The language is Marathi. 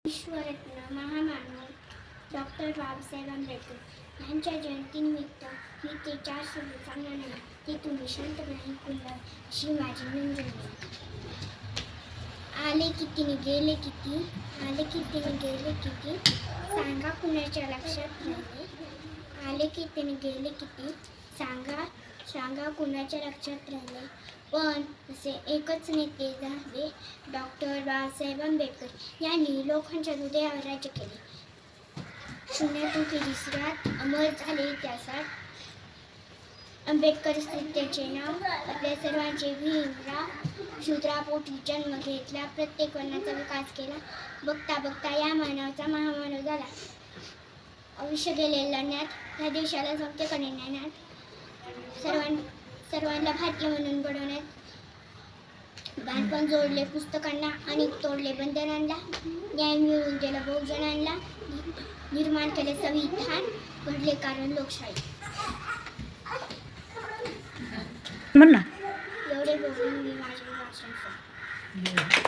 विश्वरत्न महामानव डॉक्टर बाबासाहेब आंबेडकर यांच्या जयंतीनिमित्त मी ते 4 शब्द सांगणार नाही, ते तुम्ही शांतपणे ऐकून घ्या अशी माझी विनंती. आले किती गेले किती, आले किती गेले किती, सांगा कुणाच्या लक्षात राहिले. आले किती गेले किती, सांगा सांगा कुणाच्या लक्षात राहिले. पण असे एकच नेते झाले, डॉक्टर बाबासाहेब आंबेडकर यांनी लोकांच्या हृदयावर राज्य केले. शून्यातून केली सुरुवात, अमर झाले इतिहासात. आंबेडकर त्याचे नाव, आपल्या सर्वांचे भीमराव. शूद्रापोटी जन्म घेतला, प्रत्येक वर्णाचा विकास केला. बघता बघता या मानवाचा महामानव झाला. आयुष्य गेले लढण्यात, या देशाला सत्तेकडे नेण्यात, सर्वांना भारतीय म्हणून घडवण्यात. बालपण जोडले पुस्तकांना आणि तोडले बंधनांना. न्याय मिळवून दिला बहुजनांना, निर्माण केले संविधान, घडले कारण लोकशाही. म्हण ना. एवढे बोलून मी माझे भाषण